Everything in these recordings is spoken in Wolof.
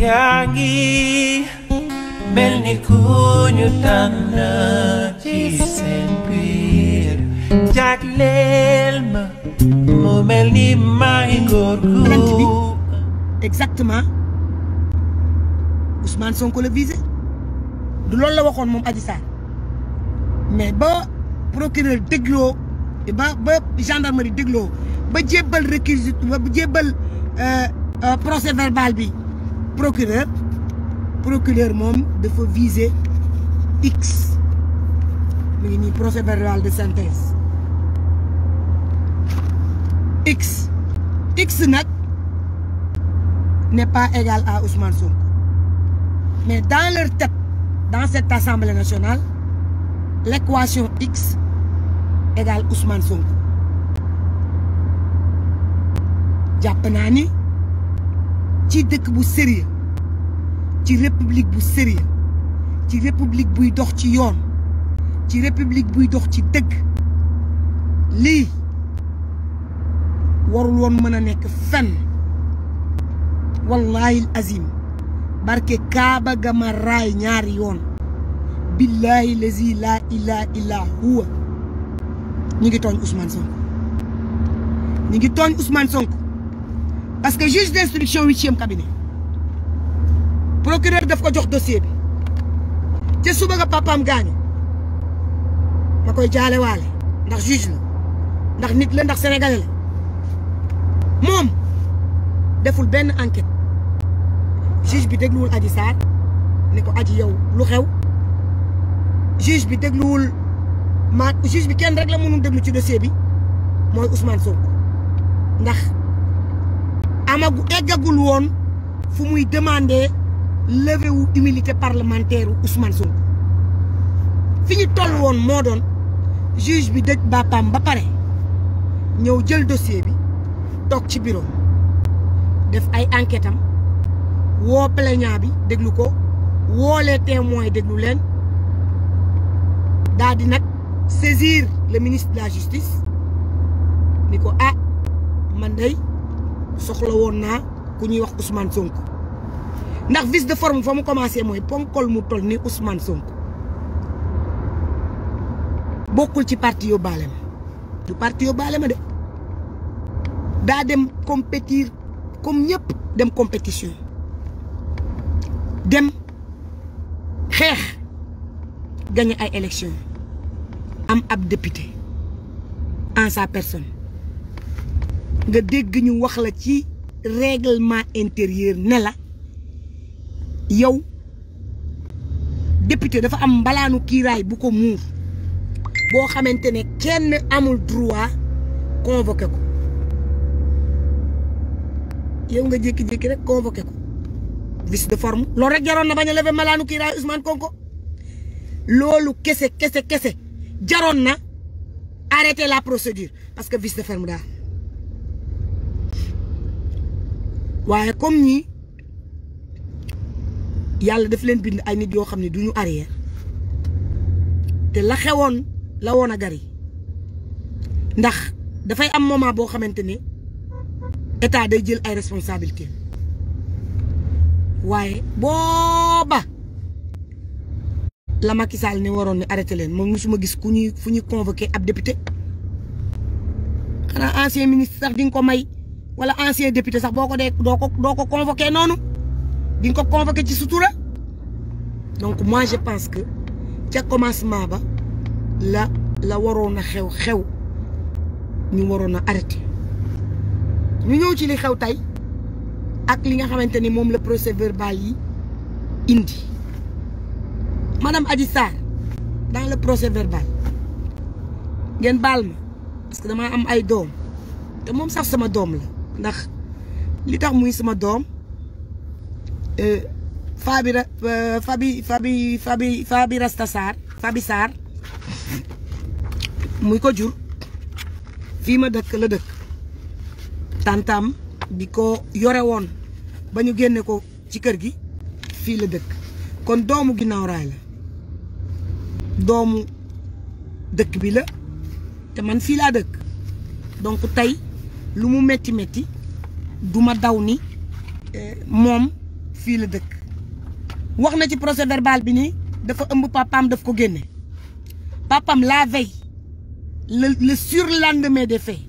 yaa ngi mel ni ku ñu tànn ci seen biir jagleel ma mu mel ni may góor gu exactement Ousmane Sonko la visé du loolu la waxoon moom Adji Sarr mais ba procureur dégloo ba gendarmerie dégloo ba jébbal réquisitoire ba jébbal procès verbal bi procureur moom dafa viser X mu ngi nii procès verbal de synthèse X nag n'est pas égal à Ousmane Sonko mais dans leur tête dans cette assemblée nationale l'équation X égale Ousmane Sonko jàpp naa ni ci dëkk bu sérieux ci république bu sérieux ci république buy dox ci yoon ci république buy dox ci dëgg lii warul woon mën a nekk fenn wallahi azim barke Kaaba ga ma raay ñaari yoon billahi lazi la ilaha illa huwa ñi ngi tooñ Ousmane Sonko parce que juge d'instruction 8e cabinet procureur daf ko jox dossier bi te suba nga papaam gaañu ma koy jaale waale ndax juge la ndax nit la ndax sénégalais la moom deful benn enquête juge bi dégluwul Adji Sarr ne ko Adji yow lu xew juge bi dégluwul juge bi kenn rek la mënul déglu ci dossier bi mooy Ousmane Sonko ndax eggagul woon fu muy demander levée wu immunité parlementaire Ousmane Sonko fi ñu toll woon moo doon juge bi dëj bàppam ba pare ñëw jël dossier bi toog ci bureau def ay enquête am woo plaignant bi déglu ko woo les témoins déglu leen daal di nag saisir le ministre de la justice ni ko man day soxla woon naa ku ñuy wax Ousmane Sonko ndax vice de forme fa mu commencé mooy ponkol mu toll ni Ousmane Sonko bokkul ci parti yóbbaale ma du parti yóbbaale ma de daa dem compétir comme ñëpp dem compétition dem xeex gagné ay élection am ab député en sa personne nga dégg ñu wax la ci règlement intérieur ne la yow député dafa am mbalaanu kiiraay bu ko muur boo xamante ne kenn amul droit convoqué ko yow nga jékki-jékki rek convoqué ko vice de forme loolu rek jaroon na bañ a lever mbalaanu kiiraay Ousmane Sonko loolu kese jaroon na arrêter la procédure parce que vice de forme daal waaye comme ñi yàlla daf leen bind ay nit yoo xam ne du ñu arrière te la xewoon la woon a gari ndax dafay am moment boo xamante ne état day jël ay responsabilités waaye booba la Macky Sall ne waroon ne arrêté leen moom musuma gis fu ñuy convoqué ab député xanaa ancien ministre sax di nga ko may wala ancien député sax boo ko dee doo ko convoqué noonu di nga ko convoqué ci sutura donc moi je pense que ca commencement ba la waroon a xew ñu waroon a arrêté ñu ñëw ci li xew tey ak li nga xamante ni moom la procès verbal yi indi madame Adji Sarr dans le procès verbal ngeen baal ma parce que dama am ay doom te moom sax sama doom la ndax li tax muy sama doom Fabi Rasta Sarr Fabi Sarr muy ko jur fii ma dëkk la dëkk tantam bi ko yore woon ba ñu génne ko ci kër gi fii la dëkk kon doomu ginnaaw raay la doomu dëkk bi la te man fii laa dëkk donc tey lu mu metti du ma daw ni moom fii la dëkk wax na ci procès verbal bi nii dafa ëmb papaam daf ko génne papaam la veille le surlendemain des faits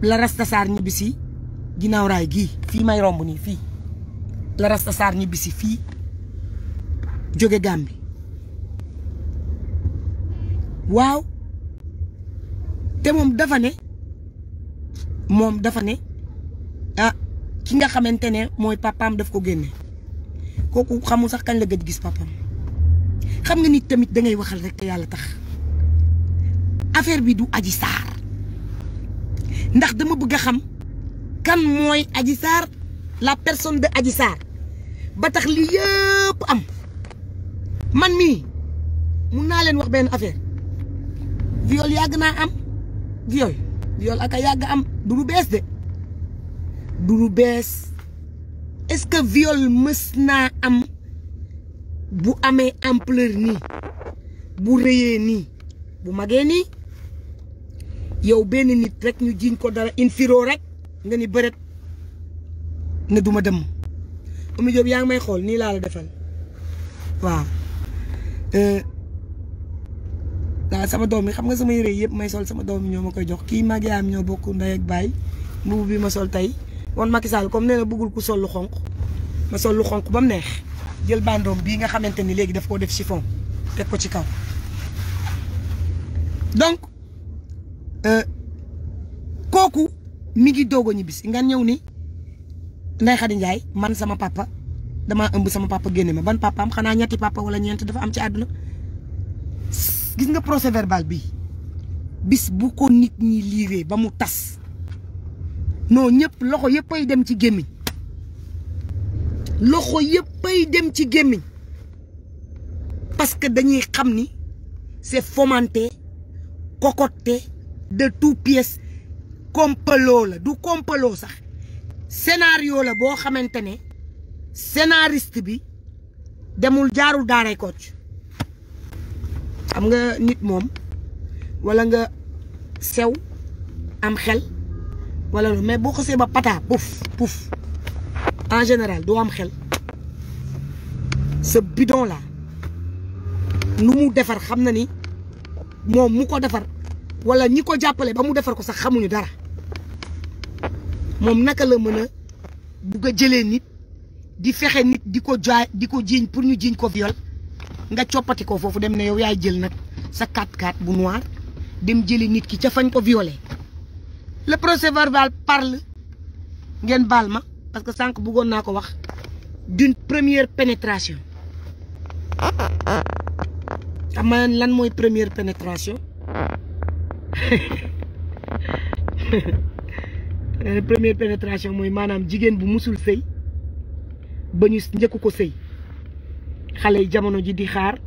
la Rasta Sarr ñibbisi ginnaaw raay gii fii may romb nii fii la Rasta Sarr ñibbisi fii jóge Gàmbi waaw te moom dafa ne ah ki nga xamante ne mooy papaam daf ko génne kooku xamul sax kañ la gëj gis papaam xam nga nit tamit da ngay waxal rek te yàlla tax affaire bi du Adji Sarr ndax dama bëgg a xam kan mooy Adji Sarr la personne de Adji Sarr ba tax li yëpp am man mii mun naa leen wax benn affaire viol yàgg naa am viol ak a yàgg am du lu bees de du lu bees est-ce que viol mës naa am bu amee ampleur nii bu rëyee nii bu magee nii yow benn nit rek ñu jiñ ko dara infiro rek nga ni bërët ne duma dem Oumy Diop yaa ngi may xool nii laa la defal waaw waaw sama doom yi xam nga sama yére yëpp may sol sama doom yi ñoo ma koy jox kii mag yaayam ñoo bokk ndey ak baay mbubu bi ma sol tey woon Macky Sall comme nee na bëggul ku sol lu xonq ma sol lu xonq ba mu neex jël bandoom bii nga xamante ni léegi daf koo def chiffon teg ko ci kaw donc kooku mi ngi doog a ñibbisi nga ñëw ni Ndeye Khady Ndiaye man sama papa damaa ëmb sama papa génne ma ban papaam xanaa ñetti papa wala ñeent dafa am ci àdduna gis nga procès verbal bi bis bu ko nit ñi liiree ba mu tas non ñëpp loxo yëppay dem ci gémmiñ loxo yëppay dem ci gémmiñ parce que dañuy xam ni c'est fomenté cocoté de toutes pièces complot la du complot sax scénario la boo xamante ne scénariste bi demul jaarul daaray Kocc xam nga nit moom wala nga sew am xel wala mais boo xasee ba pata pouf en général doo am xel ce bidon là nu mu defar xam na ni moom mu ko defar wala ñi ko jàppale ba mu defar ko sax xamuñu dara moom naka la mën a bugg a jëlee nit di fexe nit di ko jaay di ko jiiñ pour ñu jiiñ ko viol nga coppati ko foofu dem ne yow yaay jël nag sa 4x4 bu noir dem jëli nit ki ca fañ ko violé le procès verbal parle ngeen baal ma parce que sànq bëggoon naa ko wax d'une première pénétration xam nga lan mooy première pénétration première pénétration mooy maanaam jigéen bu musul sëy ba ñu njëkku ko sëy xale yi jamono ji di xaar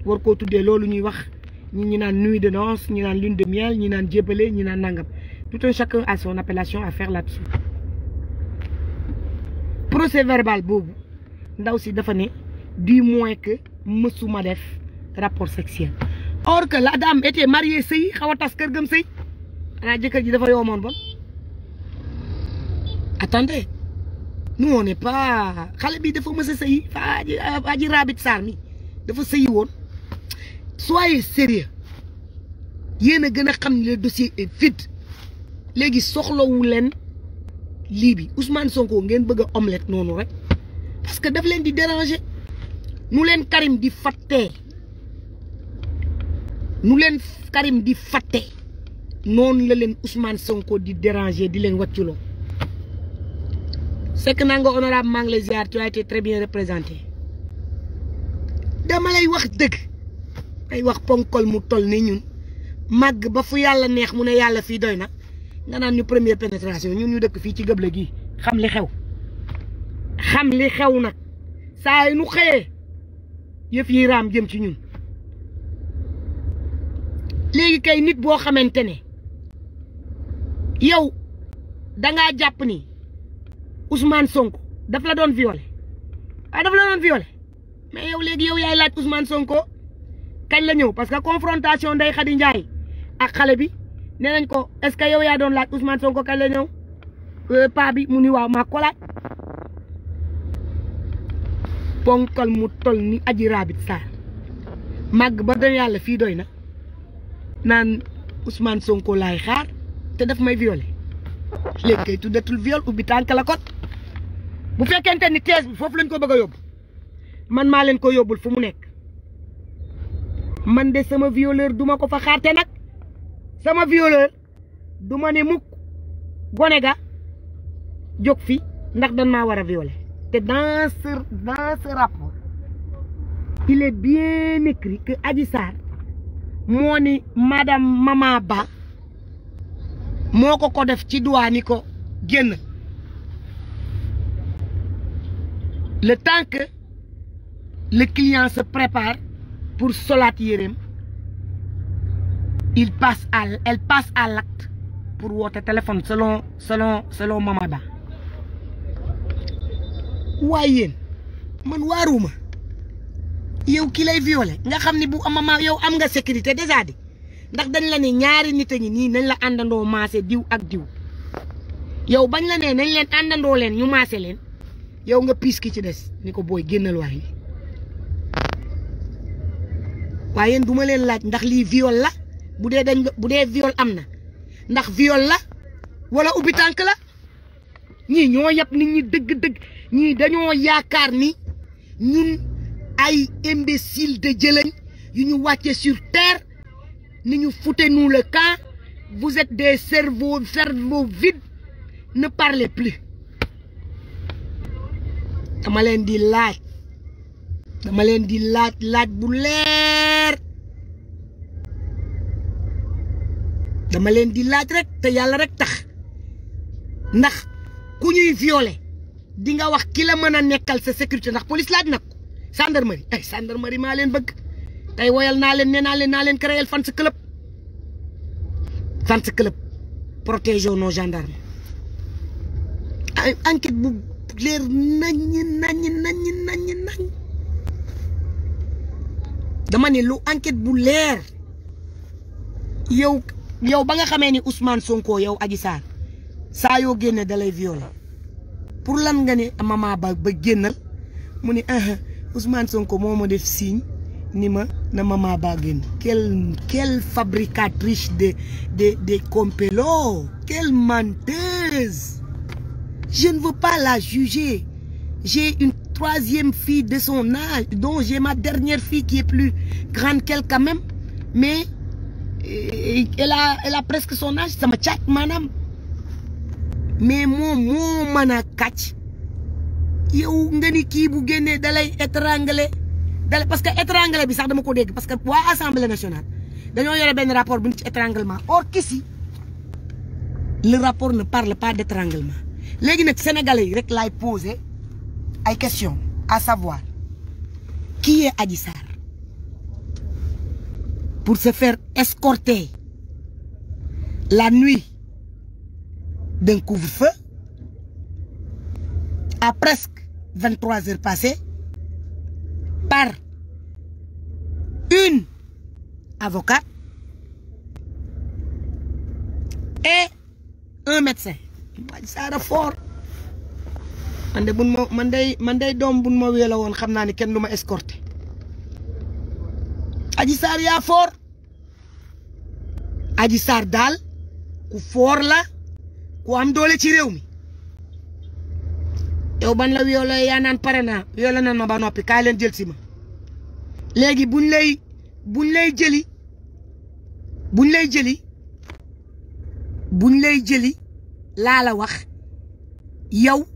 war koo tuddee loolu ñuy wax ñi naan nuit de noces ñi naan lune de miel ñi naan jébbale ñi naan nangam tout un chacun a son appellation à faire là-dessus procès verbal boobu ndaw si dafa ne du moins que mësuma def rapport sexuel or que la dame était mariée sëy xaw a tas kër gëm sëy xanaa jëkkër ji dafa yoomoon bon attendez nous on n'est pas xale bi dafa mës a sëyi fa aji Rabit Sarr mi dafa sëyi woon soyez sérieux yéen a gën a xam ni le dossier est vide léegi soxlawu leen lii bi Ousmane Sonko ngeen bëgg a omelette noonu rek parce que daf leen di déranger nu leen Karim di fattee noonu la leen Ousmane Sonko di déranger di leen wàcculoo c'est que nanga honorable maa ngi lay ziar tu as été très bien représenté dama lay wax dëgg ay wax ponkol mu toll ni ñun màgg ba fu yàlla neex mu ne yàlla fii doy na nga naan ñu première pénétration ñun ñu dëkk fii ci gëble gi xam li xew nag saa yi nu xëyee yëf yi raam jëm ci ñun léegi kay nit boo xamante ne yow dangaa jàpp ni Ousmane Sonko daf la doon violé mais yow léegi yow yaay laaj Ousmane Sonko kañ la ñëw parce que confrontation Ndeye Khady Ndiaye ak xale bi nee nañ ko est-ce que yow yaa doon laaj Ousmane Sonko kañ la ñëw pa bi mu ni waaw maa ko laaj ponkal mu tol ni Adji Raby Sarr màgg ba dañ yàlla fii doy na naan Ousmane Sonko laay xaar te daf may violé léegi kay tuddatul viol ubbi tànk la kot bu fekkente ni thèse bi foofu lañ ko bëgg a yóbbu man maa leen ko yóbbul fu mu nekk man de sama violeur duma ko fa xaar te nag sama violeur duma ne mukk gone ga jóg fi ndax dañ maa war a violer te dans ce rapport il est bien écrit que Adji Sarr moo ni madame Mama Ba moo ko def ci doigt ni ko génn le temps que le client se prépare pour solat yéreem elle passe à l'acte pour woote téléphone selon Mama Ba waaye yéen man waaruma yow ki lay violé nga xam ni bu amama yow am nga sécurité déjà di ndax dañ la ne ñaari nit a ngi nii nañ la àndandoo maase diw ak diw yow bañ la ne nañ leen àndandoo leen ñu maase leen yow nga piis ki ci des ni ko booy génnal waay waaye yéen duma leen laaj ndax lii viol la bu dee viol am na ndax viol la wala ubbi tànk la ñii ñoo yab nit ñi dëgg-dëgg ñii dañoo yaakaar ni ñun ay imbécile de jëlañ yu ñu wàcce sur terre ni ñu foutez-nous le camp vous êtes des cerveaux vides ne parlez plus dama leen di laaj bu leer dama leen di laaj rek te yàlla rek tax ndax ku ñuy violer di nga wax ki la mën a nekkal sa sécurité ndax police laaj nag gendarmerie ay gendarmerie maa leen bëgg tey woyal naa leen nee naa leen créer fans club protéger nos gendarmes enquête bu leer nañ dama ne lu enquête bu leer yow ba nga xamee ni Ousmane Sonko yow Adji Sarr saa yoo génne dalay violer pour lan nga ne Mama Ba génnal mu ne Ousmane Sonko moo ma def signe ni ma na Mama Ba génn quelle fabricatrice de complots, quelle menteuse. Je ne veux pas la juger. J'ai une troisième fille de son âge, dont j'ai ma dernière fille qui est plus grande qu'elle quand même, mais elle a presque son âge, ça me chat madame. Mais moo mën a kàcc yow nga ni kii bu génnee dalay étrangler parce que étrangler bi sax dama ko dégg parce que waa Assemblée nationale dañoo yore benn rapport bu ñu ci étranglement or qu'ici le rapport ne parle pas d'étranglement léegi nag sénégalais yi rek laay poser ay questions à savoir qui est Adji Sarr pour se faire escorter la nuit d'un couvre-feu à presque 23 heures passées par une avocate et un médecin. Adji Sarr fort man day doom buñ ma wéela woon xam naa ni kenn du ma escorté Adji Sarr yaa fort Adji Sarr daal ku fort la ku am doole ci réew mi yow ban la violé yaa naan pare naa violé nan ma ba noppi kaay leen jël si ma léegi buñ lay jëli laa la wax yow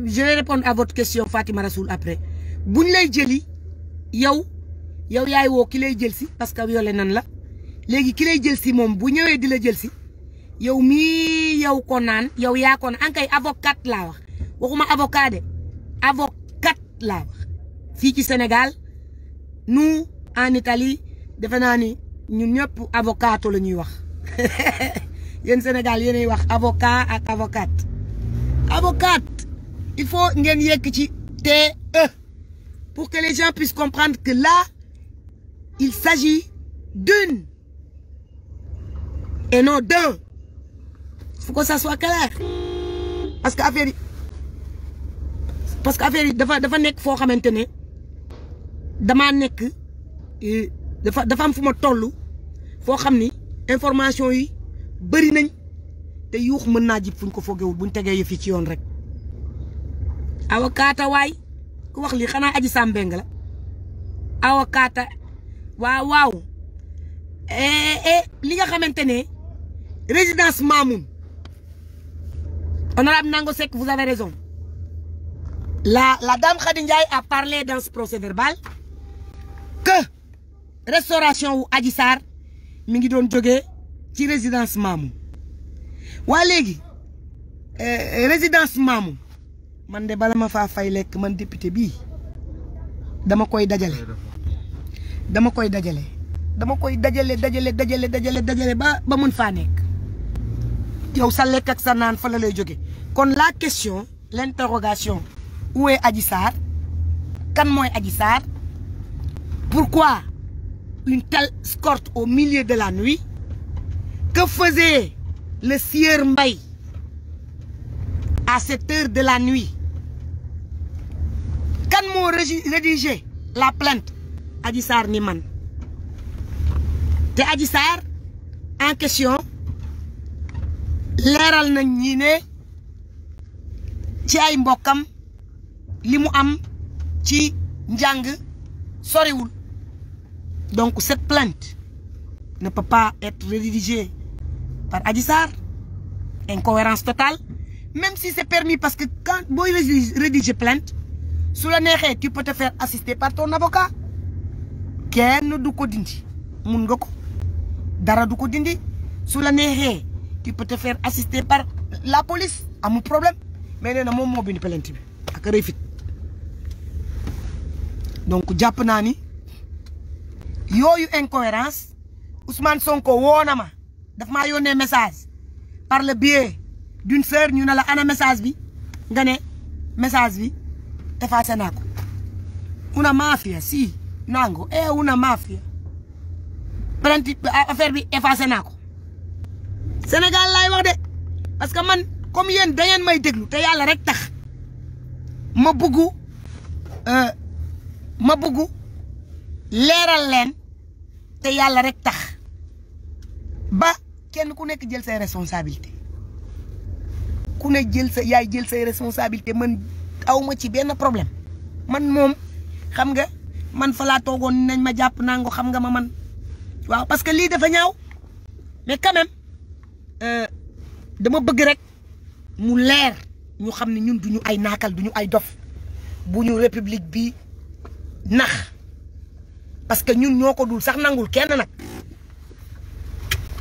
je vais répondre à votre question Fatima Rasoul après buñ lay jëli yow yaay woo ki lay jël si parce que violé nan la léegi ki lay jël si moom bu ñëwee di la jël si yow mii yow ko naan yow yaa ko naan ankay avocat laa wax waxuma avocat de avocat laa wax fii ci Sénégal nous en Italie defe naa ni ñun ñëpp avocato la ñuy wax yéen Sénégal yéenay wax avocat ak avocate il faut ngeen yekk ci TE pour que les gens puissent comprendre que là il s'agit d'une et non d'un faut que ça soit clair parce que affaire yi dafa nekk foo xamante ne damaa nekk dafa am fu ma toll foo xam ni information yi bëri nañ te yuux mën naa jib fuñ ko foogewul buñ tegee yëf yi ci yoon rek. awakaata waay ku wax lii xanaa Adji Sarr Mbengue la awakaata waaw li nga xamante ne résidence Mamoun honorable Nango Seck vous avez raison la dame Khady Ndiaye a parlé dans ce procès verbal que restauration wu Adji Sarr mi ngi doon jógee ci résidence Mamoun waa léegi résidence Mamoun man de bala ma faa fay lekk man député bii dama koy dajale ba mun faa nekk yow sa lekk ak sa naan fa la lay jóge kon la question l'interrogation où est Adji Sarr kan mooy Adji Sarr pourquoi une telle escorte au milieu de la nuit que faisait le sieur Mbaye à cette heure de la nuit kan moo rédigé la plainte Adji Sarr ni man te Adji Sarr en question leeral nañ ñi ne ci ay mbokkam li mu am ci njàng soriwul donc cette plainte ne peut pas être rédigée par Adji Sarr incohérence totale même si c'est permis parce que quand booy rédiger plainte su la neexee tu peux te faire assister par ton avocat kenn du ko dindi mun nga ko dara du ko dindi su la neexee tu peux te faire assister par la police amul problème mais nee na moom moo bind plainte bi ak rëy fit donc jàpp naa ni yooyu incohérence Ousmane Sonko woo na ma daf maa yónnee message par le biais d'une sœur ñu ne la ana message bi nga ne message bi effacé naa ko una mafia si nango una mafia plainte affaire bi effacé naa ko Sénégal laay wax de parce que man comme yéen da ngeen may déglu te yàlla rek tax ma bëggu leeral leen te yàlla rek tax ba kenn ku nekk jël say responsabilité ku ne jël say responsabilité man awma ci benn problème man moom xam nga man fa laa toogoon nañ ma jàpp nango xam nga ma man waaw parce que lii dafa ñaaw mais quand même dama bëgg rek mu leer ñu xam ne ñun duñu ay naakal duñu ay dof bu ñu république bi nax parce que ñun ñoo ko dul sax nangul kenn nag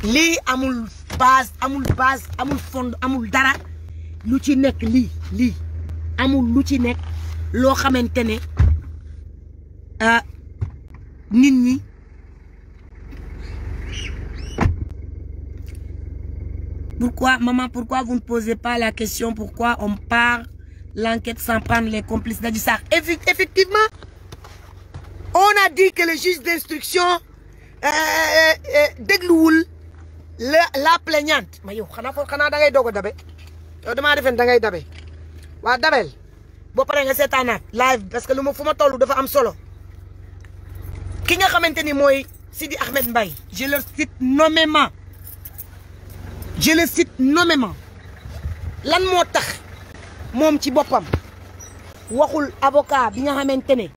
lii amul base amul fond amul dara lu ci nekk lii amul lu ci nekk loo xamante ne nit ñi pourquoi vous ne posez pas la question pourquoi on part l'enquête sans prendre les complices d'Adji Sarr effectivement on a dit que le juge d'instruction dégluwul la plaignante ma yow xanaa da ngay doog a dabe yow damaa defen da ngay dabe waa dabel boo paree nga seetaanaat live parce que fu ma toll dafa am solo ki nga xamante ni mooy Sidi Ahmed Mbaye je le cite nommément lan moo tax moom ci boppam waxul avocat bi nga xamante ne